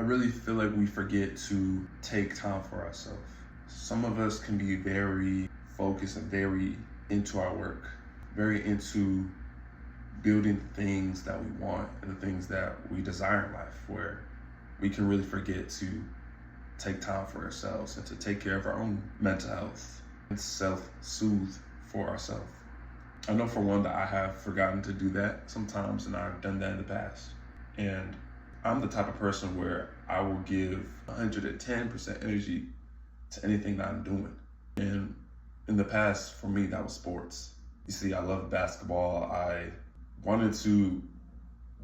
I really feel like we forget to take time for ourselves. Some of us can be very focused and very into our work, very into building the things that we want and the things that we desire in life, where we can really forget to take time for ourselves and to take care of our own mental health and self-soothe for ourselves. I know for one that I have forgotten to do that sometimes, and I've done that in the past. And I'm the type of person where I will give 110% energy to anything that I'm doing. And in the past, for me, that was sports. You see, I love basketball. I wanted to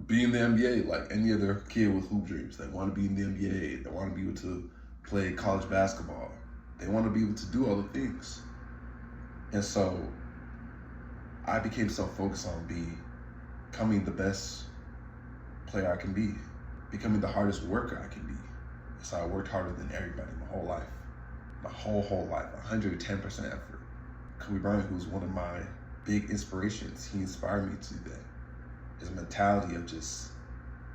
be in the NBA like any other kid with hoop dreams. They want to be in the NBA. They want to be able to play college basketball. They want to be able to do all the things. And so I became so focused on becoming the best player I can be, becoming the hardest worker I can be. So I worked harder than everybody my whole life. My whole life, 110% effort. Kobe Bryant, who's one of my big inspirations, he inspired me to do that. His mentality of just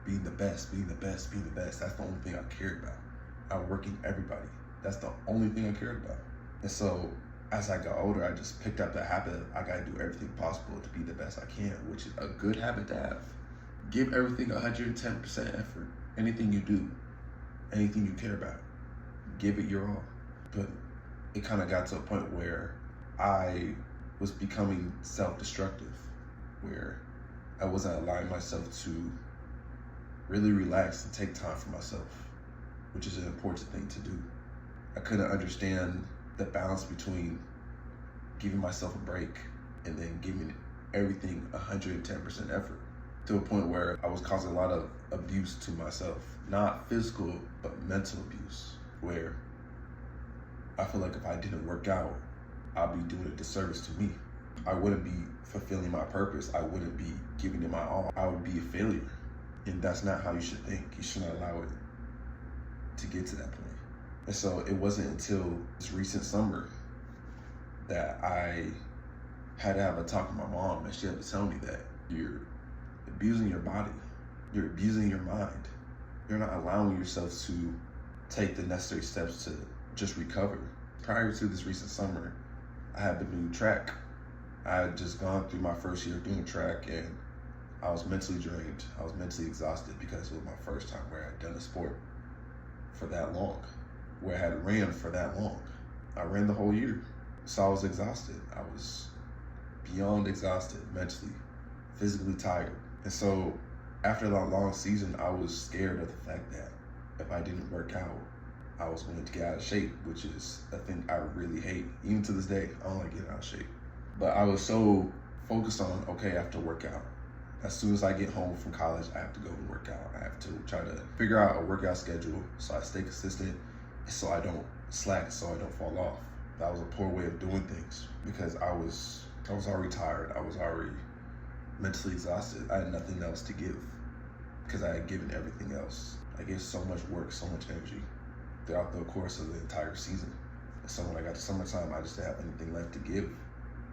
being the best, being the best, being the best. That's the only thing I cared about. Outworking everybody. That's the only thing I cared about. And so as I got older, I just picked up the habit of I gotta do everything possible to be the best I can, which is a good habit to have. Give everything 110% effort. Anything you do, anything you care about, give it your all. But it kind of got to a point where I was becoming self-destructive, where I wasn't allowing myself to really relax and take time for myself, which is an important thing to do. I couldn't understand the balance between giving myself a break and then giving everything 110% effort, to a point where I was causing a lot of abuse to myself. Not physical, but mental abuse, where I feel like if I didn't work out, I'd be doing a disservice to me. I wouldn't be fulfilling my purpose. I wouldn't be giving it my all. I would be a failure. And that's not how you should think. You shouldn't allow it to get to that point. And so it wasn't until this recent summer that I had to have a talk with my mom, and she had to tell me that you're abusing your body, you're abusing your mind. You're not allowing yourself to take the necessary steps to just recover. Prior to this recent summer, I had been doing track. I had just gone through my first year doing track, and I was mentally drained. I was mentally exhausted because it was my first time where I had done a sport for that long, where I had ran for that long. I ran the whole year, so I was exhausted. I was beyond exhausted, mentally, physically tired. And so after that long season, I was scared of the fact that if I didn't work out, I was going to get out of shape, which is a thing I really hate. Even to this day, I don't like getting out of shape. But I was so focused on, okay, I have to work out. As soon as I get home from college, I have to go and work out. I have to try to figure out a workout schedule so I stay consistent, so I don't slack, so I don't fall off. That was a poor way of doing things because I was already tired. I was already mentally exhausted. I had nothing else to give because I had given everything else. I gave so much work, so much energy throughout the course of the entire season. And so when I got to summertime, I just didn't have anything left to give.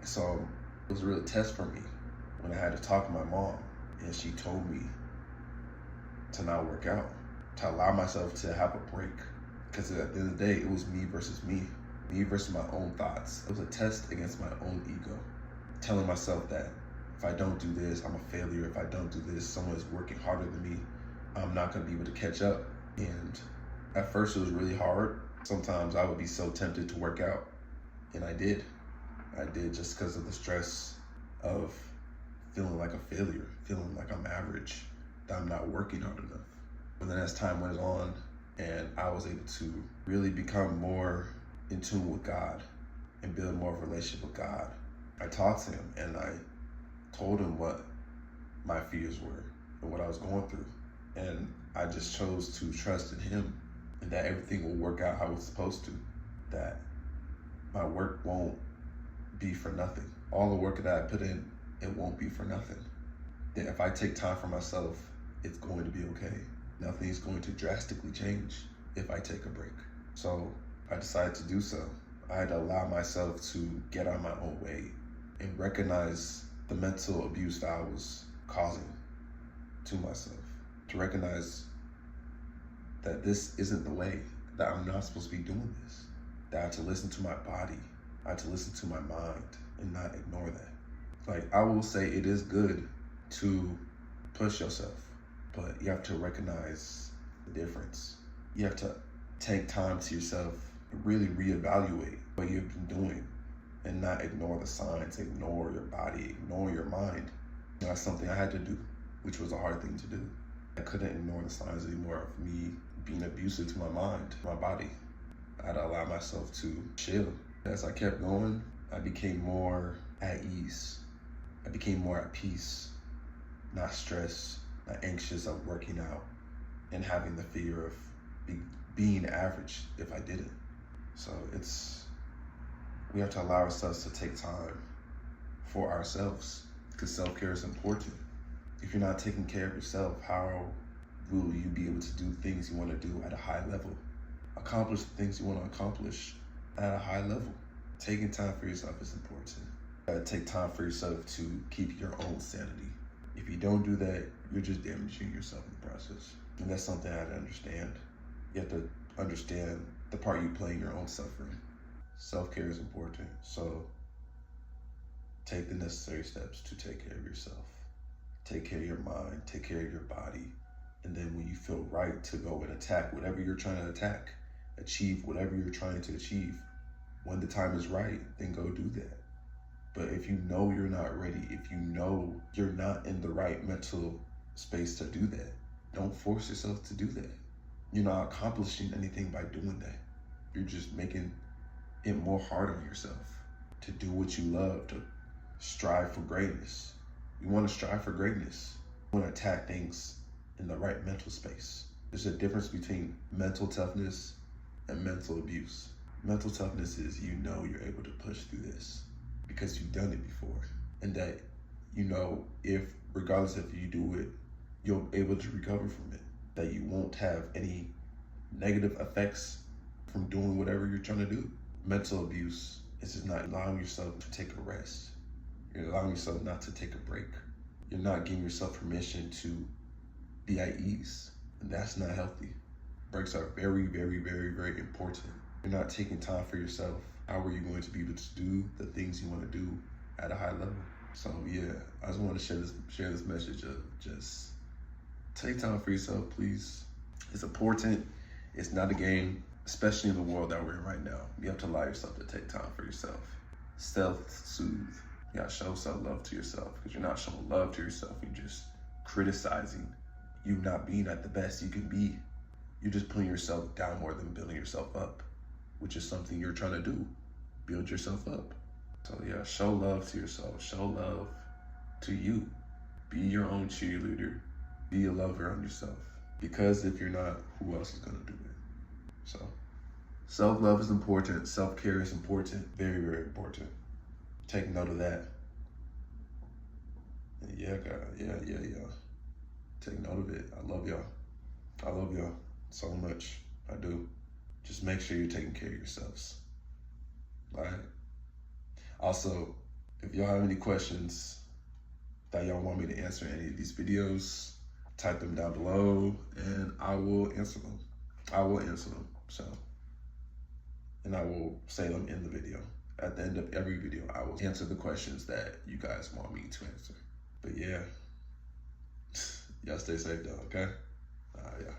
So it was a real test for me when I had to talk to my mom, and she told me to not work out, to allow myself to have a break. Because at the end of the day, it was me versus me versus my own thoughts. It was a test against my own ego, telling myself that if I don't do this, I'm a failure. If I don't do this, someone is working harder than me. I'm not gonna be able to catch up. And at first it was really hard. Sometimes I would be so tempted to work out, and I did just because of the stress of feeling like a failure, feeling like I'm average, that I'm not working hard enough. But then as time went on and I was able to really become more in tune with God and build more of a relationship with God, I talked to him and I told him what my fears were and what I was going through. And I just chose to trust in him and that everything will work out how it's supposed to, that my work won't be for nothing. All the work that I put in, it won't be for nothing. That if I take time for myself, it's going to be okay. Nothing's going to drastically change if I take a break. So I decided to do so. I had to allow myself to get out of my own way and recognize the mental abuse that I was causing to myself, to recognize that this isn't the way, that I'm not supposed to be doing this, that I had to listen to my body, I had to listen to my mind and not ignore that. Like, I will say it is good to push yourself, but you have to recognize the difference. You have to take time to yourself and really reevaluate what you've been doing and not ignore the signs, ignore your body, ignore your mind. And that's something I had to do, which was a hard thing to do. I couldn't ignore the signs anymore of me being abusive to my mind, my body. I had to allow myself to chill. As I kept going, I became more at ease. I became more at peace, not stressed, not anxious of working out and having the fear of being average if I didn't. So we have to allow ourselves to take time for ourselves, because self-care is important. If you're not taking care of yourself, how will you be able to do things you want to do at a high level? Accomplish the things you want to accomplish at a high level. Taking time for yourself is important. You gotta take time for yourself to keep your own sanity. If you don't do that, you're just damaging yourself in the process. And that's something I had to understand. You have to understand the part you play in your own suffering. Self-care is important, so take the necessary steps to take care of yourself. Take care of your mind, take care of your body, and then when you feel right to go and attack whatever you're trying to attack, achieve whatever you're trying to achieve, when the time is right, then go do that. But if you know you're not ready, if you know you're not in the right mental space to do that, don't force yourself to do that. You're not accomplishing anything by doing that. You're just making it more hard on yourself to do what you love, to strive for greatness. You want to strive for greatness. You want to attack things in the right mental space. There's a difference between mental toughness and mental abuse. Mental toughness is you know you're able to push through this because you've done it before, and that you know if, regardless if you do it, you're able to recover from it, that you won't have any negative effects from doing whatever you're trying to do. Mental abuse is just not allowing yourself to take a rest. You're allowing yourself not to take a break. You're not giving yourself permission to be at ease, and that's not healthy. Breaks are very, very, very, very important. You're not taking time for yourself. How are you going to be able to do the things you want to do at a high level? So yeah, I just want to share this message of just take time for yourself, please. It's important. It's not a game, especially in the world that we're in right now. You have to allow yourself to take time for yourself. Self-soothe. You gotta show self-love to yourself, because you're not showing love to yourself. You're just criticizing you not being at the best you can be. You're just putting yourself down more than building yourself up, which is something you're trying to do. Build yourself up. So yeah, show love to yourself. Show love to you. Be your own cheerleader. Be a lover on yourself. Because if you're not, who else is gonna do it? So self-love is important. Self-care is important. Very, very important. Take note of that. And yeah. Take note of it. I love y'all. I love y'all so much. I do. Just make sure you're taking care of yourselves. All right? Also, if y'all have any questions that y'all want me to answer in any of these videos, type them down below and I will answer them. So, and I will say them in the video. At the end of every video, I will answer the questions that you guys want me to answer. But yeah, y'all stay safe though, okay? Yeah.